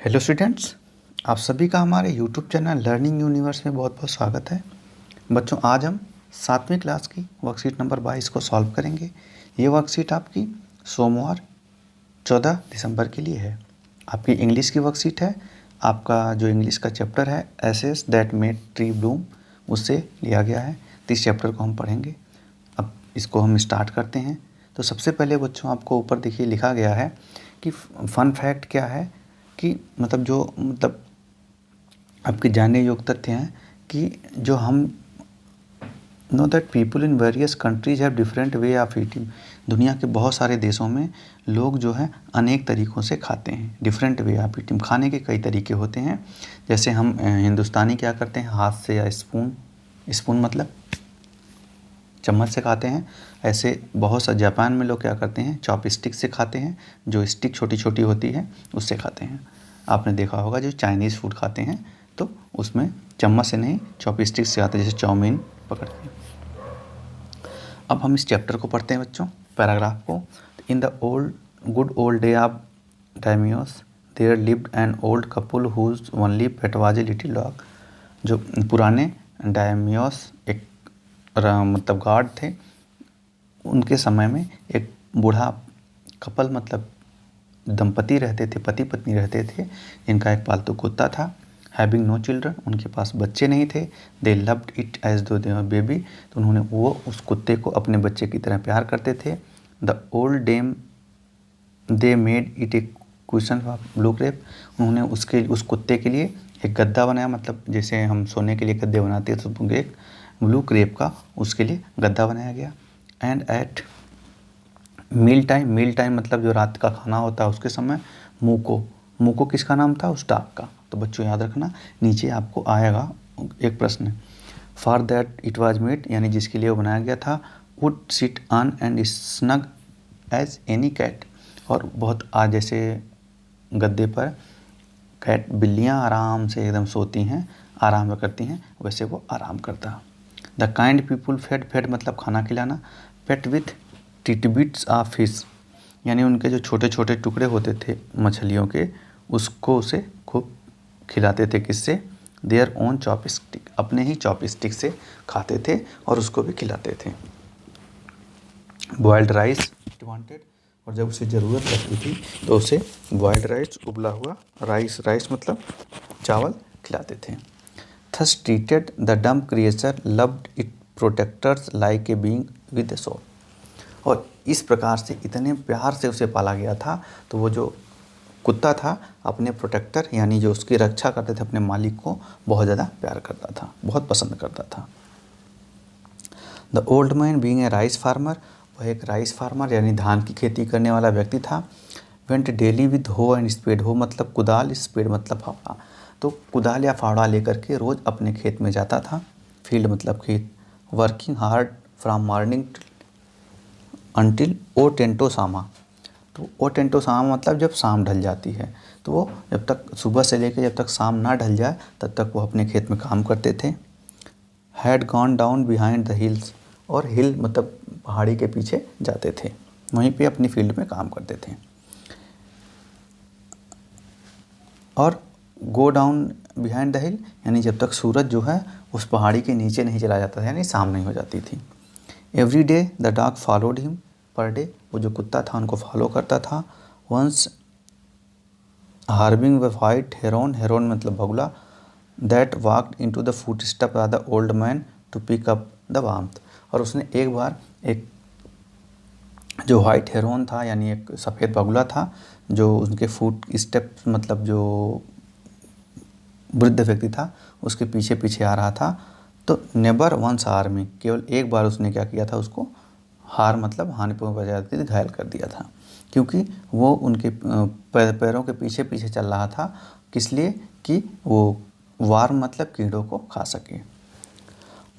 Hello students, आप सभी का हमारे यूट्यूब चैनल लर्निंग यूनिवर्स में बहुत बहुत स्वागत है। बच्चों, आज हम 7वीं क्लास की वर्कशीट नंबर 22 को सॉल्व करेंगे। ये वर्कशीट आपकी सोमवार 14 दिसंबर के लिए है। आपकी इंग्लिश की वर्कशीट है। आपका जो इंग्लिश का चैप्टर है ashes that made tree bloom, उससे लिया गया है। तो इस चैप्टर को हम पढ़ेंगे। अब इसको हम स्टार्ट करते हैं। तो सबसे पहले बच्चों, आपको ऊपर देखिए लिखा गया है कि फन फैक्ट क्या है, कि मतलब आपके जानने योग्य तथ्य हैं कि जो हम know that people in various countries have different way of eating. दुनिया के बहुत सारे देशों में लोग जो है अनेक तरीक़ों से खाते हैं। डिफरेंट वे ऑफ ईटिंग, खाने के कई तरीके होते हैं। जैसे हम हिंदुस्तानी क्या करते हैं, हाथ से या स्पून, स्पून मतलब चम्मच से खाते हैं। ऐसे बहुत सा जापान में लोग क्या करते हैं, चॉपस्टिक से खाते हैं। जो स्टिक छोटी छोटी होती है उससे खाते हैं। आपने देखा होगा जो चाइनीज़ फूड खाते हैं तो उसमें चम्मच से नहीं चॉपस्टिक से खाते हैं, जैसे चाउमीन पकड़ते हैं। अब हम इस चैप्टर को पढ़ते हैं बच्चों, पैराग्राफ को। In the good old day of daimyos there lived an old couple whose only pet was a little dog. जो पुराने डायमियोस एक मतलब गार्ड थे, उनके समय में एक बूढ़ा कपल मतलब दंपति रहते थे, पति पत्नी रहते थे। इनका एक पालतू कुत्ता था। हैविंग नो चिल्ड्रन, उनके पास बच्चे नहीं थे। दे लव्ड इट एज दो दे बेबी, तो उन्होंने वो उस कुत्ते को अपने बच्चे की तरह प्यार करते थे। The old dame they made it a question of blue crepe, उन्होंने उस कुत्ते के लिए एक गद्दा बनाया, मतलब जैसे हम सोने के लिए गद्दे बनाते हैं तो एक ब्लू क्रेप का उसके लिए गद्दा बनाया गया। एंड एट मील टाइम मतलब जो रात का खाना होता है उसके समय मूको किसका नाम था, उस डॉग का। तो बच्चों याद रखना, नीचे आपको आएगा एक प्रश्न, for that it was made, यानी जिसके लिए वो बनाया गया था, would sit on and snug as any cat, और बहुत आज जैसे गद्दे पर कैट बिल्लियाँ आराम से एकदम सोती हैं, आराम करती हैं, वैसे वो आराम करता। द काइंड पीपुल फेड मतलब खाना खिलाना, पेट विथ टिटबिट्स ऑफ फिश, यानी उनके जो छोटे छोटे टुकड़े होते थे मछलियों के, उसको उसे खूब खिलाते थे। किससे, देयर ओन चॉपस्टिक, अपने ही चॉपस्टिक से खाते थे और उसको भी खिलाते थे। बॉयल्ड राइस इट वांटेड, और जब उसे ज़रूरत लगती थी तो उसे बॉयल्ड राइस, उबला हुआ राइस मतलब चावल खिलाते थे। Thus treated the dumb creature loved it protectors like a being with a soul, और इस प्रकार से इतने प्यार से उसे पाला गया था। तो वो जो कुत्ता था अपने प्रोटेक्टर यानी जो उसकी रक्षा करते थे, अपने मालिक को बहुत ज़्यादा प्यार करता था, बहुत पसंद करता था। The old man being a rice farmer, वह एक राइस फार्मर यानी धान की खेती करने वाला व्यक्ति था। वेंट डेली विद हो एंड स्पेड, हो मतलब कुदाल, स्पेड मतलब फावड़ा, तो कुदाल या फावड़ा लेकर के रोज़ अपने खेत में जाता था। फील्ड मतलब खेत। Working hard from morning until O Tento Sama, तो ओ टेंटो सामा मतलब जब शाम ढल जाती है, तो वो जब तक सुबह से लेकर जब तक शाम ना ढल जाए तब तक वो अपने खेत में काम करते थे। Had gone down behind the hills, और हिल मतलब पहाड़ी के पीछे जाते थे, वहीं पे अपनी फील्ड में काम करते थे। और गो डाउन बिहाइंड द हिल, यानी जब तक सूरज जो है उस पहाड़ी के नीचे नहीं चला जाता था, यानी शाम नहीं हो जाती थी। Every day the dog followed him, per day वो जो कुत्ता था उनको फॉलो करता था। वंस हार्बिंग व वाइट हेरोन, हेरोन मतलब बगुला, that walked into the footstep of the old man to pick up the warmth, और उसने एक बार एक जो वाइट हेरोन था यानी एक सफ़ेद बगुला था, जो उनके फुट स्टेप मतलब जो वृद्ध व्यक्ति था उसके पीछे पीछे आ रहा था। तो नेबर वंस हार्म मी, केवल एक बार उसने क्या किया था, उसको हार मतलब हानि पहुँचाती थी, घायल कर दिया था, क्योंकि वो उनके पैरों के पीछे पीछे चल रहा था। किस लिए, कि वो वार्म मतलब कीड़ों को खा सके।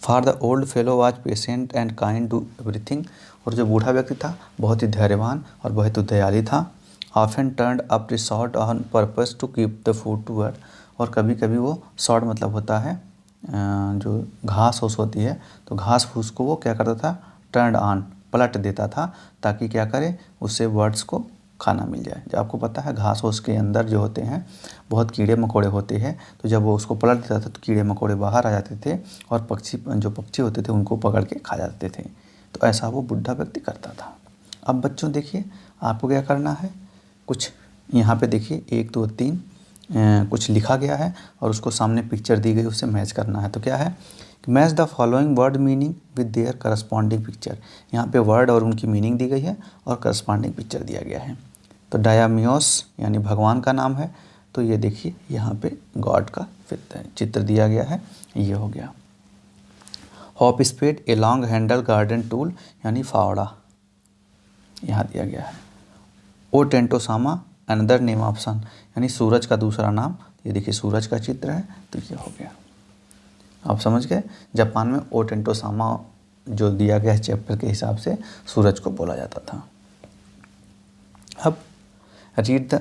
For the old fellow was patient and kind to everything, और जो बूढ़ा व्यक्ति था बहुत ही धैर्यवान और बहुत ही दयालु था। Often turned up the short on purpose to keep the food to earth, और कभी कभी वो शॉर्ट मतलब होता है जो घास फूस होती है, तो घास फूस को वो क्या करता था, टर्न ऑन पलट देता था, ताकि क्या करे, उससे वर्ड्स को खाना मिल जाए। जब आपको पता है घास ओस के अंदर जो होते हैं बहुत कीड़े मकोड़े होते हैं, तो जब वो उसको पलट देता था तो कीड़े मकोड़े बाहर आ जाते थे और जो पक्षी होते थे उनको पकड़ के खा जाते थे। तो ऐसा वो बुढ़ा व्यक्ति करता था। अब बच्चों देखिए आपको क्या करना है, कुछ यहाँ पे देखिए 1 2 3 कुछ लिखा गया है और उसको सामने पिक्चर दी गई, उससे मैच करना है। तो क्या है, match the following word meaning with their corresponding picture. यहाँ पे वर्ड और उनकी मीनिंग दी गई है और करस्पॉन्डिंग पिक्चर दिया गया है। तो डायामियोस यानी भगवान का नाम है, तो ये देखिए यहाँ पे गॉड का चित्र दिया गया है, ये हो गया। Hop spade a long handle garden tool यानी फावड़ा यहाँ दिया गया है। O Tentosama another name of sun यानी सूरज का दूसरा नाम, ये देखिए सूरज का चित्र है, तो ये हो गया। आप समझ गए, जापान में ओ टेंटोसामा जो दिया गया है चैप्टर के हिसाब से सूरज को बोला जाता था। अब read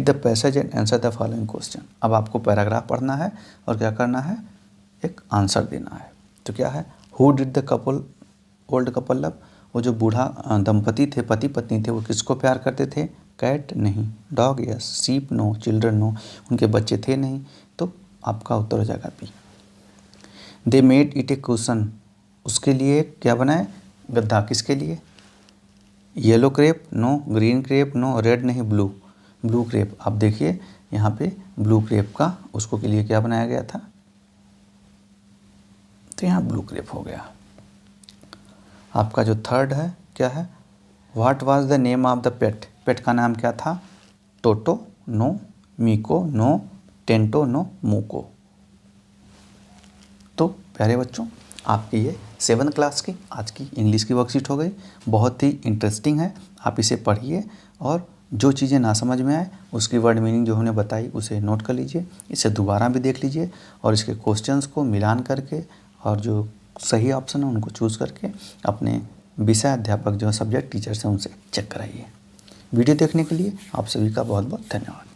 the passage and answer the following question. अब आपको पैराग्राफ पढ़ना है और क्या करना है, एक आंसर देना है। तो क्या है, who did the couple old couple love, वो जो बूढ़ा दंपति थे, पति पत्नी थे, वो किसको प्यार करते थे, कैट नहीं, dog yes, sheep no, children no, उनके बच्चे थे नहीं, तो आपका उत्तर हो जाएगा B. They made it a cushion, उसके लिए क्या बनाए, गद्दा, किसके लिए, yellow crepe no, green crepe no, red नहीं, ब्लू क्रेप। आप देखिए यहाँ पे ब्लू क्रेप का उसको के लिए क्या बनाया गया था, तो यहाँ ब्लू क्रेप हो गया। आपका जो थर्ड है क्या है, what was the name of the pet, pet का नाम क्या था, Toto no, Miko no, Tento no, Muko. तो प्यारे बच्चों आपकी ये 7th क्लास की आज की इंग्लिश की वर्कशीट हो गई। बहुत ही इंटरेस्टिंग है, आप इसे पढ़िए और जो चीज़ें ना समझ में आए उसकी वर्ड मीनिंग जो हमने बताई उसे नोट कर लीजिए, इसे दोबारा भी देख लीजिए और इसके क्वेश्चंस को मिलान करके और जो सही ऑप्शन है उनको चूज़ करके अपने विषय अध्यापक जो सब्जेक्ट टीचर्स हैं उनसे चेक कराइए। वीडियो देखने के लिए आप सभी का बहुत बहुत धन्यवाद।